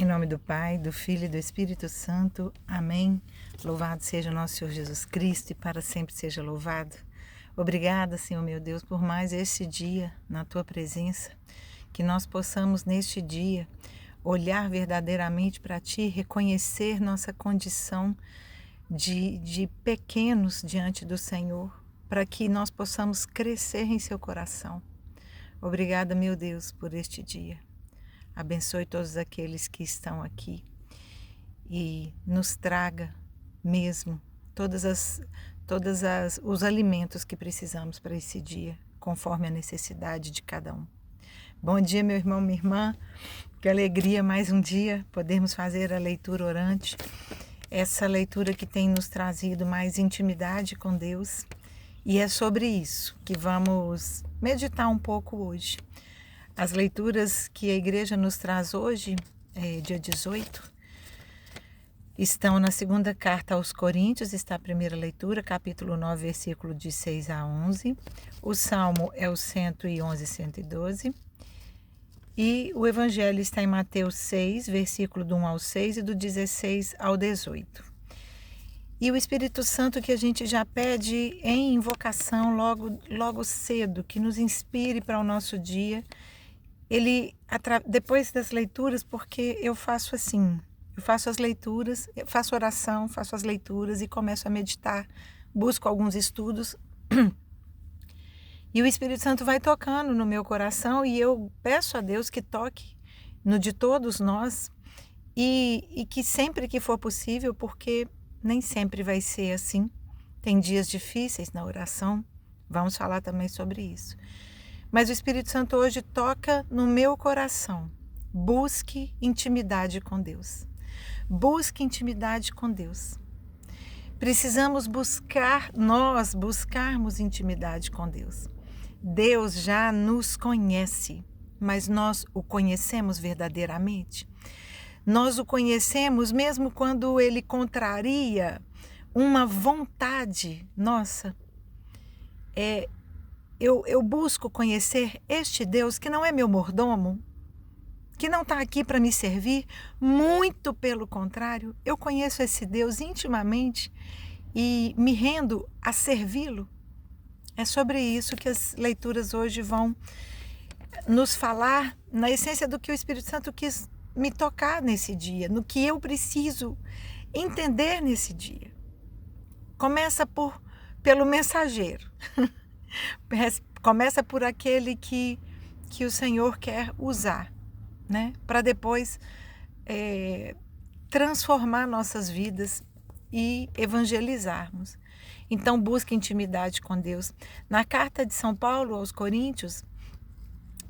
Em nome do Pai, do Filho e do Espírito Santo. Amém. Louvado seja o nosso Senhor Jesus Cristo e para sempre seja louvado. Obrigada, Senhor meu Deus, por mais este dia na Tua presença. Que nós possamos neste dia olhar verdadeiramente para Ti, reconhecer nossa condição de pequenos diante do Senhor, para que nós possamos crescer em Seu coração. Obrigada, meu Deus, por este dia. Abençoe todos aqueles que estão aqui e nos traga mesmo os alimentos que precisamos para esse dia, conforme a necessidade de cada um. Bom dia, meu irmão, minha irmã. Que alegria mais um dia podermos fazer a leitura orante. Essa leitura que tem nos trazido mais intimidade com Deus. E é sobre isso que vamos meditar um pouco hoje. As leituras que a igreja nos traz hoje, dia 18, estão na segunda carta aos Coríntios, está a primeira leitura, capítulo 9, versículo de 6 a 11. O Salmo é o 111 e 112. E o Evangelho está em Mateus 6, versículo do 1 ao 6 e do 16 ao 18. E o Espírito Santo que a gente já pede em invocação logo cedo, que nos inspire para o nosso dia. Ele, depois das leituras, porque eu faço assim, eu faço as leituras, eu faço oração, faço as leituras e começo a meditar, busco alguns estudos e o Espírito Santo vai tocando no meu coração e eu peço a Deus que toque no de todos nós e que sempre que for possível, porque nem sempre vai ser assim, tem dias difíceis na oração, vamos falar também sobre isso. Mas o Espírito Santo hoje toca no meu coração. Busque intimidade com Deus. Busque intimidade com Deus. Precisamos buscarmos intimidade com Deus. Deus já nos conhece, mas nós o conhecemos verdadeiramente. Nós o conhecemos mesmo quando Ele contraria uma vontade nossa. Eu busco conhecer este Deus que não é meu mordomo, que não está aqui para me servir, muito pelo contrário, eu conheço esse Deus intimamente e me rendo a servi-lo. É sobre isso que as leituras hoje vão nos falar, na essência do que o Espírito Santo quis me tocar nesse dia, no que eu preciso entender nesse dia. Começa pelo mensageiro. Começa por aquele que o Senhor quer usar, né? Para depois transformar nossas vidas e evangelizarmos. Então busque intimidade com Deus. Na carta de São Paulo aos Coríntios,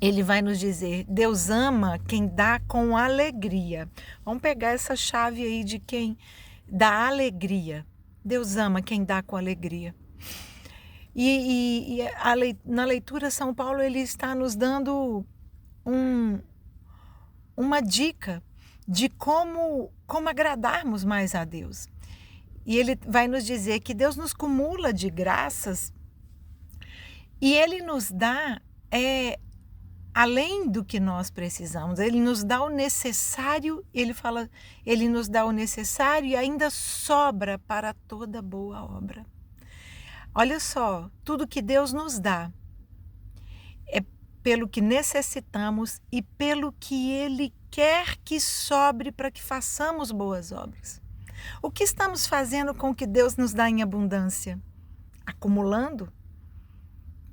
ele vai nos dizer: Deus ama quem dá com alegria. Vamos pegar essa chave aí de quem dá alegria. Deus ama quem dá com alegria. Na leitura, São Paulo ele está nos dando uma dica de como agradarmos mais a Deus. E ele vai nos dizer que Deus nos cumula de graças e Ele nos dá, além do que nós precisamos, Ele nos dá o necessário, Ele nos dá o necessário e ainda sobra para toda boa obra. Olha só, tudo que Deus nos dá é pelo que necessitamos e pelo que Ele quer que sobre para que façamos boas obras. O que estamos fazendo com o que Deus nos dá em abundância? Acumulando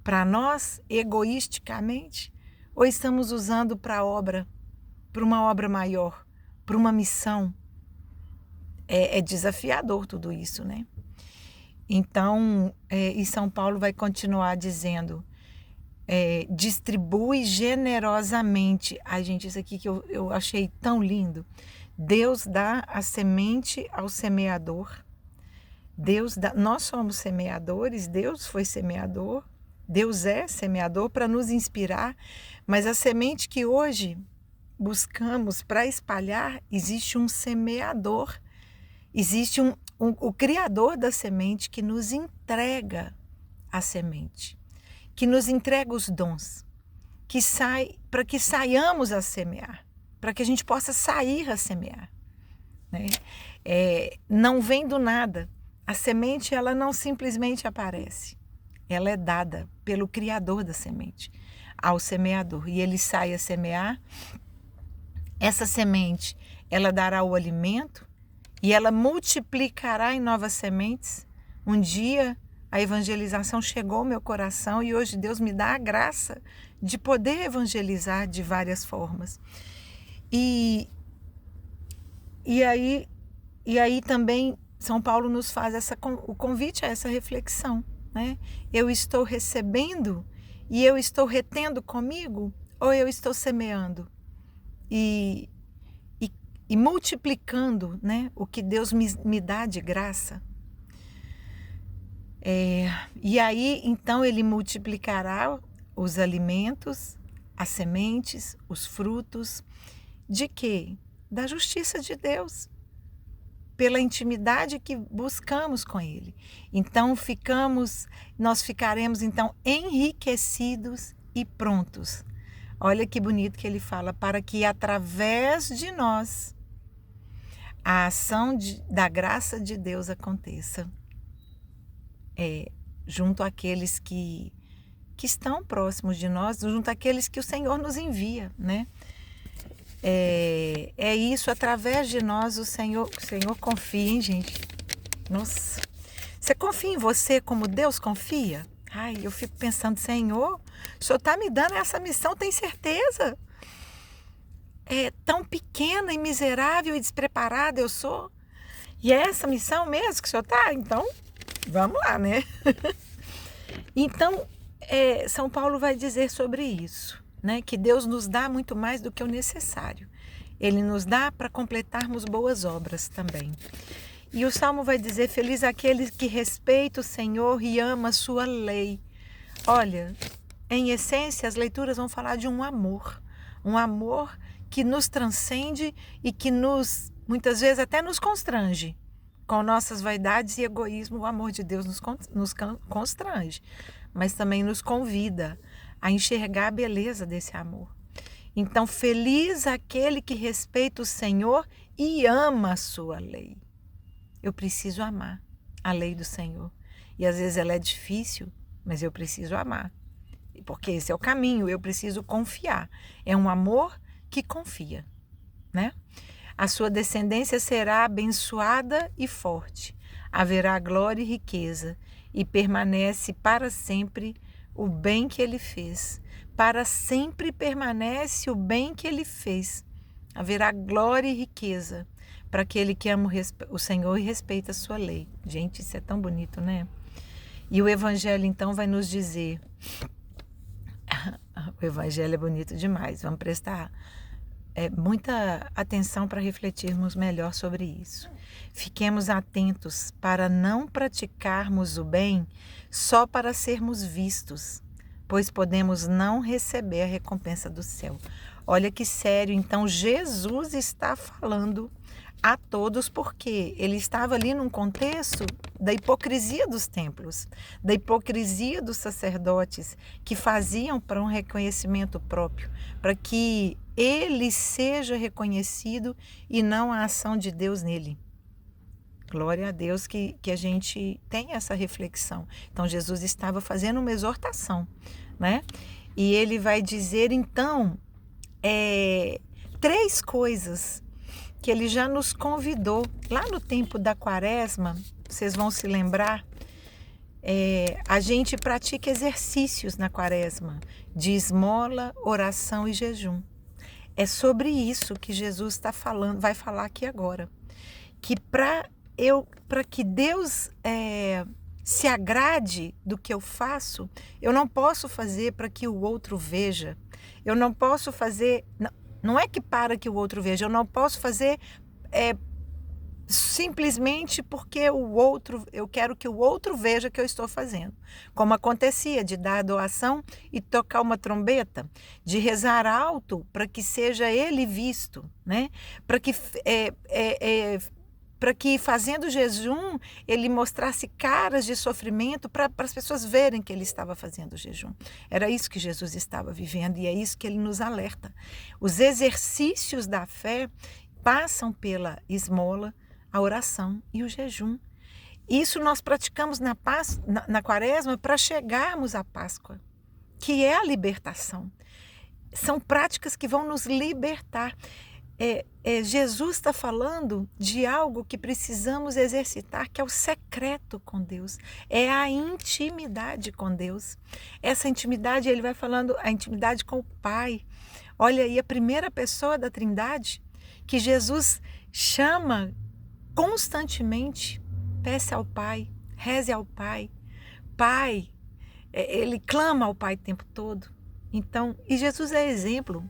para nós, egoisticamente? Ou estamos usando para uma obra maior, para uma missão? É desafiador tudo isso, né? Então, e São Paulo vai continuar dizendo, distribui generosamente. Ai, gente, isso aqui que eu achei tão lindo. Deus dá a semente ao semeador. Nós somos semeadores, Deus foi semeador, Deus é semeador para nos inspirar, mas a semente que hoje buscamos para espalhar, existe um semeador, existe o criador da semente que nos entrega a semente, que nos entrega os dons, para que saiamos a semear, para que a gente possa sair a semear, né? Não vem do nada. A semente, ela não simplesmente aparece. Ela é dada pelo Criador da semente ao semeador. E ele sai a semear. Essa semente, ela dará o alimento e ela multiplicará em novas sementes. Um dia a evangelização chegou ao meu coração e hoje Deus me dá a graça de poder evangelizar de várias formas. E aí também São Paulo nos faz o convite a essa reflexão, né? Eu estou recebendo e eu estou retendo comigo ou eu estou semeando e multiplicando, né, o que Deus me dá de graça? E aí, então, ele multiplicará os alimentos, as sementes, os frutos. De quê? Da justiça de Deus, pela intimidade que buscamos com Ele. Então, nós ficaremos, então, enriquecidos e prontos. Olha que bonito que ele fala, para que através de nós a ação da graça de Deus aconteça. Junto àqueles que estão próximos de nós, junto àqueles que o Senhor nos envia, né? Isso, através de nós o Senhor confia, hein, gente? Nossa, você confia em você como Deus confia? Ai, eu fico pensando, Senhor, o Senhor está me dando essa missão, tem certeza? Tão pequena e miserável e despreparada eu sou? E é essa missão mesmo que o Senhor está? Então, vamos lá, né? Então, São Paulo vai dizer sobre isso, né? Que Deus nos dá muito mais do que o necessário. Ele nos dá para completarmos boas obras também. E o Salmo vai dizer, feliz aquele que respeita o Senhor e ama a sua lei. Olha, em essência, as leituras vão falar de um amor que nos transcende e que muitas vezes até nos constrange. Com nossas vaidades e egoísmo, o amor de Deus nos constrange, mas também nos convida a enxergar a beleza desse amor. Então, feliz aquele que respeita o Senhor e ama a sua lei. Eu preciso amar a lei do Senhor. E às vezes ela é difícil, mas eu preciso amar. Porque esse é o caminho, eu preciso confiar. É um amor que confia, né? A sua descendência será abençoada e forte. Haverá glória e riqueza. E permanece para sempre o bem que ele fez. Para sempre permanece o bem que ele fez. Haverá glória e riqueza para aquele que ama o Senhor e respeita a sua lei. Gente, isso é tão bonito, né? E o Evangelho, então, vai nos dizer... O Evangelho é bonito demais. Vamos prestar muita atenção para refletirmos melhor sobre isso. Fiquemos atentos para não praticarmos o bem só para sermos vistos, pois podemos não receber a recompensa do céu. Olha que sério, então Jesus está falando a todos, porque ele estava ali num contexto da hipocrisia dos templos, da hipocrisia dos sacerdotes que faziam para um reconhecimento próprio, para que ele seja reconhecido e não a ação de Deus nele. Glória a Deus que a gente tem essa reflexão. Então Jesus estava fazendo uma exortação, né? E ele vai dizer então 3 coisas que ele já nos convidou. Lá no tempo da Quaresma, vocês vão se lembrar, a gente pratica exercícios na Quaresma, de esmola, oração e jejum. É sobre isso que Jesus está falando, vai falar aqui agora. Que para que Deus se agrade do que eu faço, eu não posso fazer para que o outro veja. Eu não posso fazer... Não é que para que o outro veja, eu não posso fazer simplesmente porque eu quero que o outro veja que eu estou fazendo. Como acontecia de dar doação e tocar uma trombeta, de rezar alto para que seja ele visto, né? Para que para que fazendo jejum ele mostrasse caras de sofrimento para as pessoas verem que ele estava fazendo jejum. Era isso que Jesus estava vivendo e é isso que ele nos alerta. Os exercícios da fé passam pela esmola, a oração e o jejum. Isso nós praticamos na Quaresma para chegarmos à Páscoa, que é a libertação. São práticas que vão nos libertar. Jesus está falando de algo que precisamos exercitar, que é o secreto com Deus, é a intimidade com Deus. Essa intimidade, ele vai falando, a intimidade com o Pai. Olha aí a primeira pessoa da Trindade, que Jesus chama constantemente, peça ao Pai, reze ao Pai. Pai, ele clama ao Pai o tempo todo. Então, e Jesus é exemplo.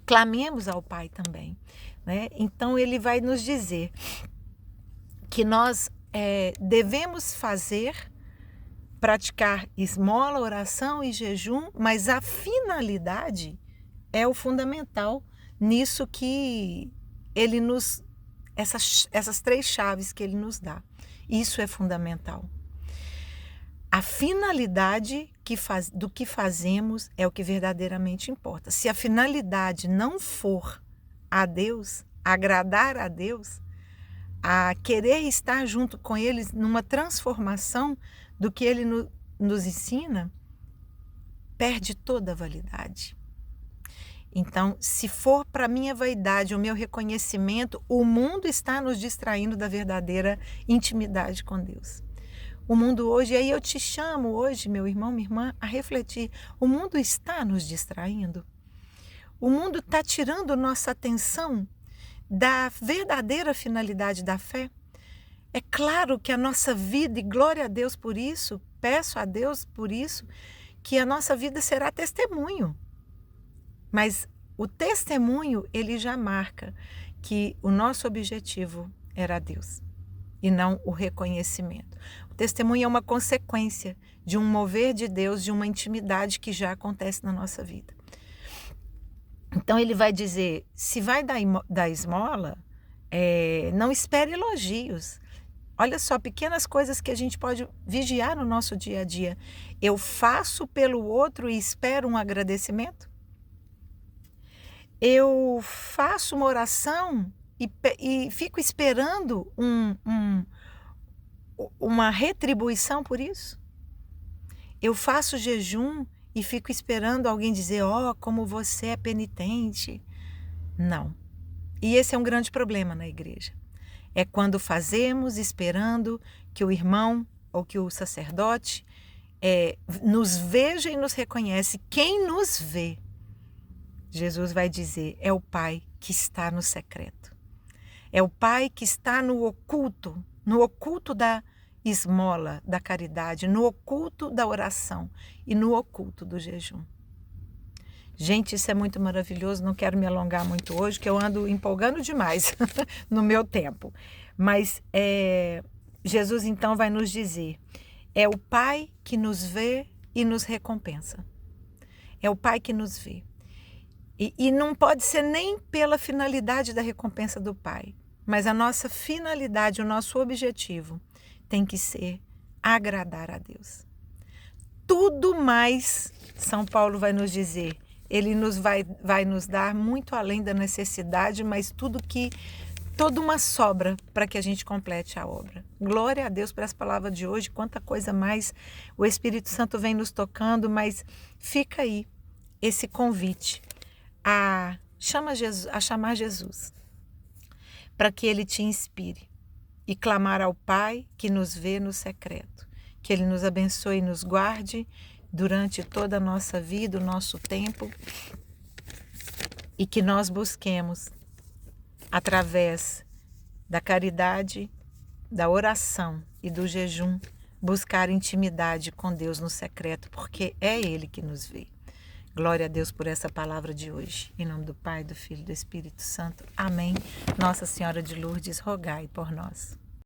Clamemos ao Pai também, né? Então ele vai nos dizer que nós devemos praticar esmola, oração e jejum, mas a finalidade é o fundamental nisso que ele essas 3 chaves que ele nos dá. Isso é fundamental. A finalidade do que fazemos é o que verdadeiramente importa. Se a finalidade não for a Deus, agradar a Deus, a querer estar junto com Ele numa transformação do que Ele nos ensina, perde toda a validade. Então, se for para minha vaidade, o meu reconhecimento, o mundo está nos distraindo da verdadeira intimidade com Deus. O mundo hoje, e aí eu te chamo hoje, meu irmão, minha irmã, a refletir. O mundo está nos distraindo. O mundo está tirando nossa atenção da verdadeira finalidade da fé. É claro que a nossa vida, e glória a Deus por isso, peço a Deus por isso, que a nossa vida será testemunho. Mas o testemunho, ele já marca que o nosso objetivo era Deus e não o reconhecimento. O testemunho é uma consequência de um mover de Deus, de uma intimidade que já acontece na nossa vida. Então ele vai dizer, se vai dar esmola, não espere elogios. Olha só, pequenas coisas que a gente pode vigiar no nosso dia a dia. Eu faço pelo outro e espero um agradecimento? Eu faço uma oração e fico esperando uma retribuição por isso? Eu faço jejum e fico esperando alguém dizer, como você é penitente. Não. E esse é um grande problema na igreja. É quando fazemos esperando que o irmão ou que o sacerdote nos veja e nos reconhece. Quem nos vê, Jesus vai dizer, é o Pai que está no secreto. É o Pai que está no oculto da esmola, da caridade, no oculto da oração e no oculto do jejum. Gente, isso é muito maravilhoso, não quero me alongar muito hoje, que eu ando empolgando demais no meu tempo. Mas Jesus então vai nos dizer, é o Pai que nos vê e nos recompensa. É o Pai que nos vê. E não pode ser nem pela finalidade da recompensa do Pai, mas a nossa finalidade, o nosso objetivo tem que ser agradar a Deus. Tudo mais, São Paulo vai nos dizer, ele vai nos dar muito além da necessidade, mas toda uma sobra para que a gente complete a obra. Glória a Deus por essa palavra de hoje, quanta coisa mais o Espírito Santo vem nos tocando, mas fica aí esse convite a chamar Jesus, para que Ele te inspire e clamar ao Pai que nos vê no secreto, que Ele nos abençoe e nos guarde durante toda a nossa vida, o nosso tempo, e que nós busquemos, através da caridade, da oração e do jejum, buscar intimidade com Deus no secreto, porque é Ele que nos vê. Glória a Deus por essa palavra de hoje. Em nome do Pai, do Filho e do Espírito Santo. Amém. Nossa Senhora de Lourdes, rogai por nós.